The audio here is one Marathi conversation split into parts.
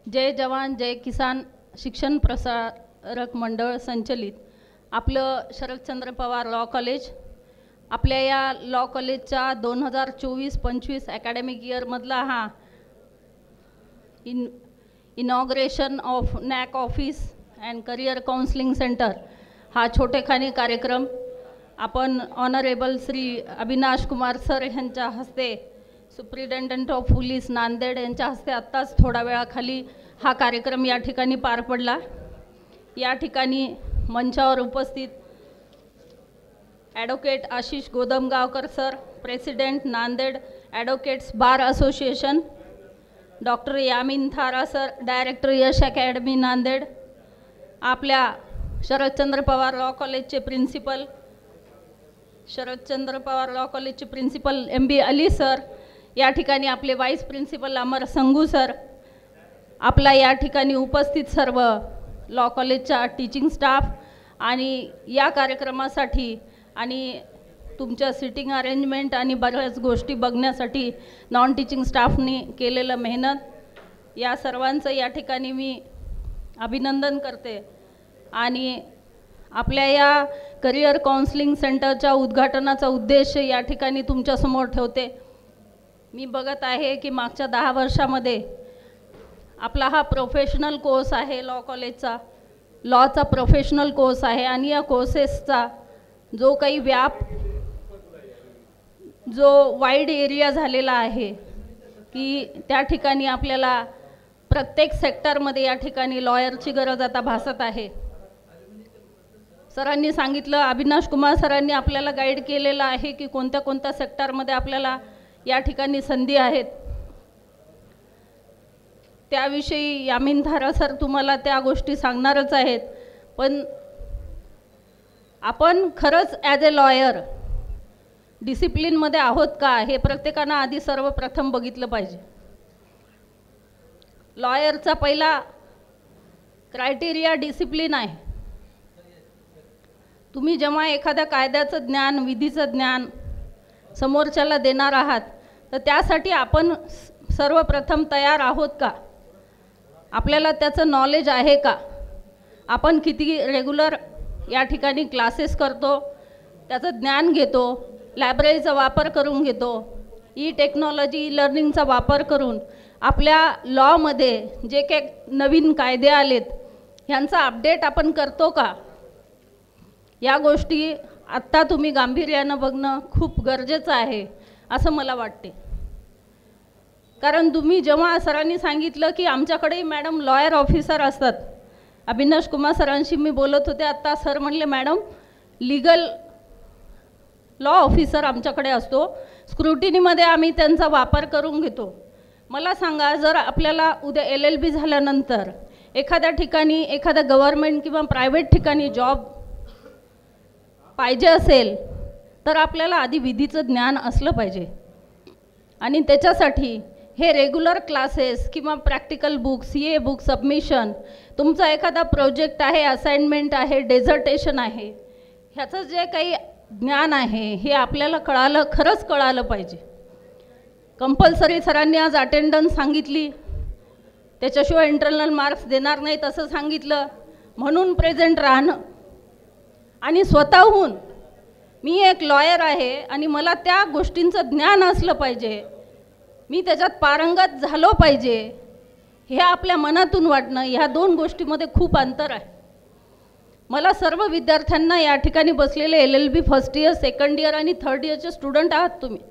जय जवान जय किसान शिक्षण प्रसारक मंडळ संचलित आपलं शरदचंद्र पवार लॉ कॉलेज आपल्या या लॉ कॉलेजचा 2024-25 अकॅडमिक इयरमधला हा inauguration of NAAC office and career counselling centre हा छोटेखानी कार्यक्रम आपण ऑनरेबल श्री अविनाश कुमार सर यांच्या हस्ते सुप्रिटेंडंट ऑफ पोलीस नांदेड यांच्या हस्ते आत्ताच थोडा वेळाखाली हा कार्यक्रम या ठिकाणी पार पडला। या ठिकाणी मंचावर उपस्थित advocate Ashish Godamgaonkar sir, president Nanded advocates bar association, doctor Yamin Thara sir, director Yash academy Nanded, आपल्या शरदचंद्र पवार लॉ कॉलेजचे प्रिन्सिपल शरदचंद्र पवार लॉ कॉलेजचे प्रिन्सिपल MB अली सर, या ठिकाणी आपले vice principal Amar Sangu sir, आपला या ठिकाणी उपस्थित सर्व लॉ कॉलेजचा टीचिंग स्टाफ आणि या कार्यक्रमासाठी आणि तुमच्या सिटिंग अरेंजमेंट आणि बऱ्याच गोष्टी बघण्यासाठी नॉन टीचिंग स्टाफनी केलेलं मेहनत, या सर्वांचं या ठिकाणी मी अभिनंदन करते। आणि आपल्या या करिअर काउन्सिलिंग सेंटरच्या उद्घाटनाचा उद्देश या ठिकाणी तुमच्यासमोर ठेवते। मी बघत आहे की मागच्या 10 वर्षामध्ये आपला हा प्रोफेशनल कोर्स आहे, लॉ कॉलेजचा लॉचा प्रोफेशनल कोर्स आहे आणि या कोर्सेसचा जो काही व्याप जो वाईड एरिया झालेला आहे की त्या ठिकाणी आपल्याला प्रत्येक सेक्टरमध्ये या ठिकाणी लॉयरची गरज आता भासत आहे। सरांनी सांगितलं, अविनाश कुमार सरांनी आपल्याला गाईड केलेलं आहे की कोणत्या कोणत्या सेक्टरमध्ये आपल्याला या ठिकाणी संधी आहेत। त्याविषयी यामिन थारा सर तुम्हाला त्या गोष्टी सांगणारच आहेत, पण आपण खरंच ॲज अ लॉयर डिसिप्लिनमध्ये आहोत का हे प्रत्येकानं आधी सर्वप्रथम बघितलं पाहिजे। लॉयरचा पहिला क्रायटेरिया डिसिप्लिन आहे। तुम्ही जेव्हा एखाद्या कायद्याचं ज्ञान, विधीचं ज्ञान समोरच्याला देणार आहात तर त्यासाठी आपण सर्वप्रथम तयार आहोत का, आपल्याला त्याचं नॉलेज आहे का, आपण किती रेग्युलर या ठिकाणी क्लासेस करतो, त्याचं ज्ञान घेतो, लायब्ररीचा वापर करून घेतो, टेक्नॉलॉजी लर्निंगचा वापर करून आपल्या लॉमध्ये जे काही नवीन कायदे आलेत ह्यांचा अपडेट आपण करतो का, या गोष्टी आत्ता तुम्ही गांभीर्यानं बघणं खूप गरजेचं आहे असं मला वाटते। कारण तुम्ही जेव्हा सरांनी सांगितलं की आमच्याकडे मॅडम लॉयर ऑफिसर असतात, अविनाश कुमार सरांशी मी बोलत होते आत्ता, सर म्हणले मॅडम लीगल लॉ ऑफिसर आमच्याकडे असतो, स्क्रुटिनीमध्ये आम्ही त्यांचा वापर करून घेतो। मला सांगा, जर आपल्याला उद्या LLB झाल्यानंतर एखाद्या ठिकाणी एखाद्या गव्हर्नमेंट किंवा प्रायव्हेट ठिकाणी जॉब पाहिजे असेल तर आपल्याला आधी विधीचं ज्ञान असलं पाहिजे आणि त्याच्यासाठी हे रेग्युलर क्लासेस किंवा practical book, CA book submission, तुमचा एखादा प्रोजेक्ट आहे, असाइनमेंट आहे, डेझर्टेशन आहे, ह्याचं जे काही ज्ञान आहे हे आपल्याला खरंच कळालं पाहिजे। कंपल्सरी सरांनी आज अटेंडन्स सांगितली, त्याच्याशिवाय इंटरनल मार्क्स देणार नाहीत असं सांगितलं, म्हणून प्रेझेंट राहणं आणि स्वतःहून मी एक लॉयर आहे आणि मला त्या गोष्टींचं ज्ञान असलं पाहिजे, मी त्याच्यात पारंगत झालो पाहिजे, हे आपल्या मनातून वाटणं, ह्या दोन गोष्टीमध्ये खूप अंतर आहे। मला सर्व विद्यार्थ्यांना या ठिकाणी बसलेले LLB first year, second year आणि थर्ड इयरचे स्टुडंट आहात तुम्ही,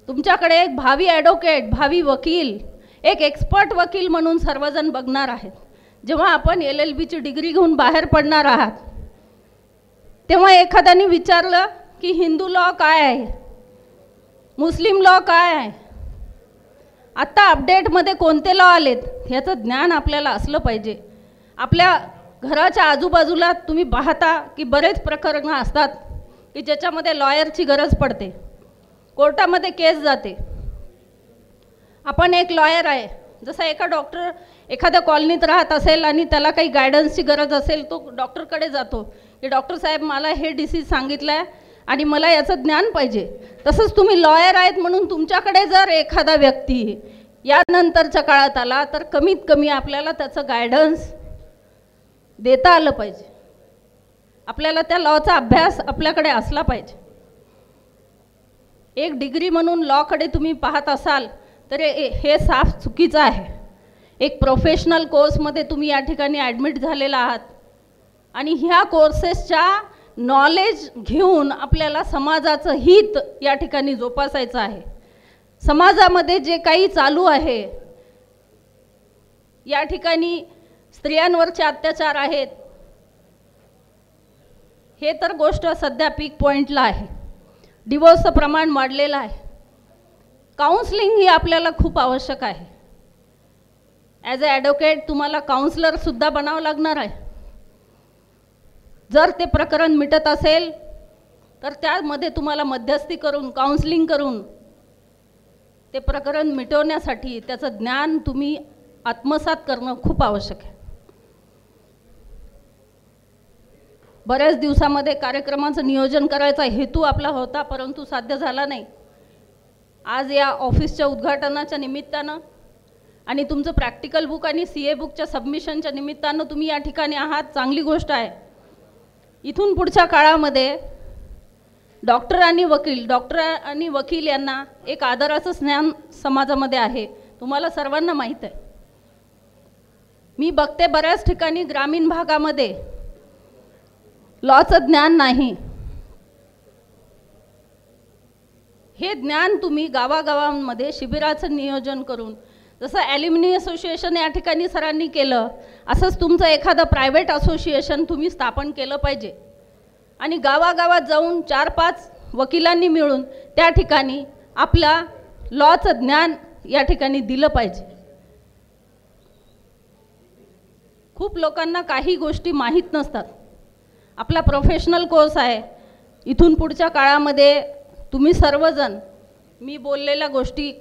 तुमच्याकडे एक भावी ॲडव्होकेट, भावी वकील, एक एक्सपर्ट वकील म्हणून सर्वजण बघणार आहेत। जेव्हा आपण LLBची डिग्री घेऊन बाहेर पडणार आहात तेव्हा एखाद्याने विचारलं की हिंदू लॉ काय आहे, मुस्लिम लॉ काय आहे, आत्ता अपडेटमध्ये कोणते लॉ आलेत ह्याचं ज्ञान आपल्याला असलं पाहिजे। आपल्या घराच्या आजूबाजूला तुम्ही पाहता की बरेच प्रकरणं असतात की ज्याच्यामध्ये लॉयरची गरज पडते, कोर्टामध्ये केस जाते। आपण एक लॉयर आहे, जसा एका डॉक्टर एखाद्या कॉलनीत राहत असेल आणि त्याला काही गायडन्सची गरज असेल, तो डॉक्टरकडे जातो की डॉक्टर साहेब मला हे डिसीज सांगितलं आहे आणि मला याचं ज्ञान पाहिजे। तसंच तुम्ही लॉयर आहेत म्हणून तुमच्याकडे जर एखादा व्यक्ती यानंतरच्या काळात आला तर कमीत कमी आपल्याला त्याचं गायडन्स देता आलं पाहिजे. आपल्याला त्या लॉचा अभ्यास आपल्याकडे असला पाहिजे. एक डिग्री म्हणून लॉकडे तुम्ही पाहत असाल तर हे साफ चुकीचं आहे. एक प्रोफेशनल कोर्समध्ये तुम्ही या ठिकाणी ॲडमिट झालेला आहात आणि ह्या कोर्सेसच्या नॉलेज घेऊन आपल्याला समाजाचं हित या ठिकाणी जोपासायचं आहे. समाजामध्ये जे काही चालू आहे, या ठिकाणी स्त्रियांवरचे अत्याचार आहेत, हे तर गोष्ट सध्या पीक पॉईंटला आहे. डिवोर्सचं प्रमाण वाढलेलं आहे. काउन्सलिंग ही आपल्याला खूप आवश्यक आहे. ॲज अ ॲडव्होकेट तुम्हाला काउन्सलरसुद्धा बनावं लागणार आहे. जर ते प्रकरण मिटत असेल तर त्यामध्ये तुम्हाला मध्यस्थी करून काउन्सलिंग करून ते प्रकरण मिटवण्यासाठी त्याचं ज्ञान तुम्ही आत्मसात करणं खूप आवश्यक आहे. बऱ्याच दिवसामध्ये कार्यक्रमाचं नियोजन करायचा हेतू आपला होता, परंतु साध्य झाला नाही. आज या ऑफिसच्या उद्घाटनाच्या निमित्तानं आणि तुमचं प्रॅक्टिकल बुक आणि CA बुकच्या सबमिशनच्या निमित्तानं तुम्ही या ठिकाणी आहात, चांगली गोष्ट आहे. इथून पुढच्या काळामध्ये डॉक्टर आणि वकील यांना एक आदराचं ज्ञान समाजामध्ये आहे, तुम्हाला सर्वांना माहीत आहे. मी बघते बऱ्याच ठिकाणी ग्रामीण भागामध्ये लॉचं ज्ञान नाही. हे ज्ञान तुम्ही गावागावांमध्ये शिबिराचं नियोजन करून, जसं ॲल्युमिनी असोसिएशन या ठिकाणी सरांनी केलं, असंच तुमचं एखादं प्रायव्हेट असोसिएशन तुम्ही स्थापन केलं पाहिजे आणि गावागावात जाऊन 4-5 वकिलांनी मिळून त्या ठिकाणी आपल्या लॉचं ज्ञान या ठिकाणी दिलं पाहिजे. खूप लोकांना काही गोष्टी माहीत नसतात. आपला प्रोफेशनल कोर्स आहे. इथून पुढच्या काळामध्ये तुम्ही सर्वजण मी बोललेल्या गोष्टी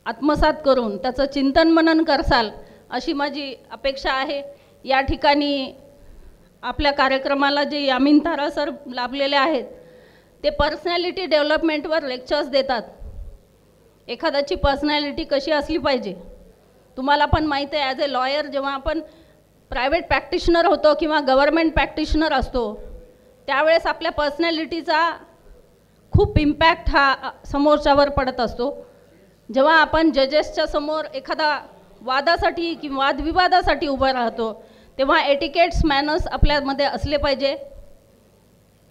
आत्मसात करून त्याचं चिंतन मनन करसाल अशी माझी अपेक्षा आहे. या ठिकाणी आपल्या कार्यक्रमाला जे यामिन थारा सर लाभलेले आहेत ते पर्सनॅलिटी डेव्हलपमेंटवर लेक्चर्स देतात. एखाद्याची पर्सनॅलिटी कशी असली पाहिजे तुम्हाला पण माहीत आहे. ॲज अ लॉयर जेव्हा आपण प्रायव्हेट प्रॅक्टिशनर होतो किंवा गव्हर्मेंट प्रॅक्टिशनर असतो त्यावेळेस आपल्या पर्सनॅलिटीचा खूप इम्पॅक्ट हा समोरच्यावर पडत असतो. जेव्हा आपण जजेसच्या समोर एखादा वादासाठी किंवा वादविवादासाठी उभं राहतो तेव्हा एटिकेट्स मॅनर्स आपल्यामध्ये असले पाहिजे.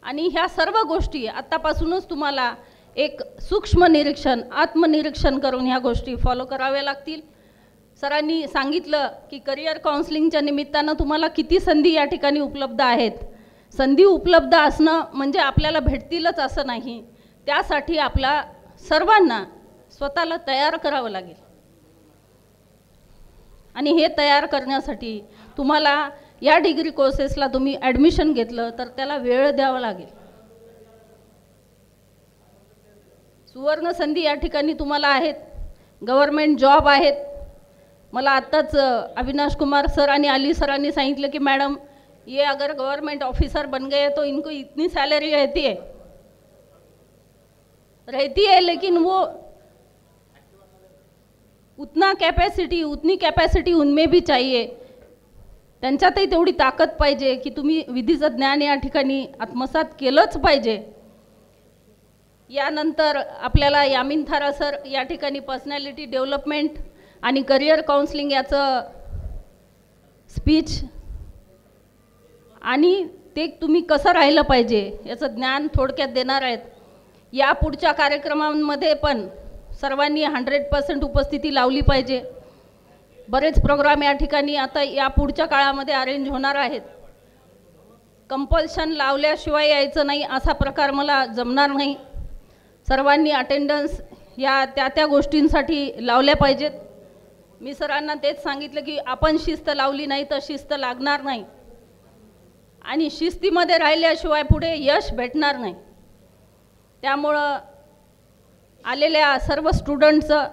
आणि ह्या सर्व गोष्टी आत्तापासूनच तुम्हाला एक सूक्ष्म निरीक्षण आत्मनिरीक्षण करून ह्या गोष्टी फॉलो कराव्या लागतील. सरांनी सांगितलं की करिअर काउन्सिलिंगच्या निमित्तानं तुम्हाला किती संधी या ठिकाणी उपलब्ध आहेत. संधी उपलब्ध असणं म्हणजे आपल्याला भेटतीलच असं नाही, त्यासाठी आपला सर्वांना स्वतःला तयार करावं लागेल. आणि हे तयार करण्यासाठी तुम्हाला या डिग्री कोर्सेसला तुम्ही ॲडमिशन घेतलं तर त्याला वेळ द्यावा लागेल. सुवर्ण संधी या ठिकाणी तुम्हाला आहेत. गव्हर्मेंट जॉब आहेत. मला आत्ताच अविनाश कुमार सर आणि अली सरांनी सांगितलं की मॅडम ये अगर गवर्नमेंट ऑफिसर बन गए तो इनको इतनी सैलरी रहती है लेकिन वो उतनी कैपेसिटी उनमें भी चाहिए. त्यांच्यातही तेवढी ताकद पाहिजे की तुम्ही विधीचं ज्ञान या ठिकाणी आत्मसात केलंच पाहिजे. यानंतर आपल्याला यामिन थारा सर या ठिकाणी पर्सनॅलिटी डेव्हलपमेंट आणि करिअर काउन्सिलिंग याचं स्पीच आणि ते तुम्ही कसं राहिलं पाहिजे याचं ज्ञान थोडक्यात देणार आहेत. या पुढच्या कार्यक्रमांमध्ये पण सर्वांनी 100% उपस्थिती लावली पाहिजे. बरेच प्रोग्राम या ठिकाणी आता या पुढच्या काळामध्ये अरेंज होणार आहेत. कंपल्शन लावल्याशिवाय यायचं नाही असा प्रकार मला जमणार नाही. सर्वांनी अटेंडन्स या त्या गोष्टींसाठी लावल्या पाहिजेत. मी सरांना तेच सांगितलं की आपण शिस्त लावली नाही तर शिस्त लागणार नाही आणि शिस्तीमध्ये राहिल्याशिवाय पुढे यश भेटणार नाही. त्यामुळं आलेल्या सर्व स्टुडंट्सचं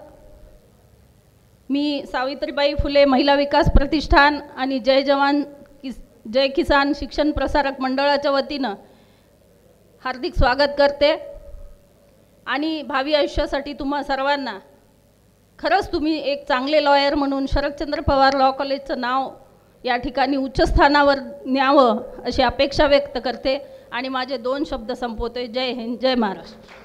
मी सावित्रीबाई फुले महिला विकास प्रतिष्ठान आणि जय किसान शिक्षण प्रसारक मंडळाच्या वतीनं हार्दिक स्वागत करते आणि भावी आयुष्यासाठी तुम्हा सर्वांना खरंच तुम्ही एक चांगले लॉयर म्हणून शरदचंद्र पवार लॉ कॉलेजचं नाव या ठिकाणी उच्च स्थानावर न्यावं अशी अपेक्षा व्यक्त करते आणि माझे 2 शब्द संपवते. जय हिंद, जय महाराष्ट्र.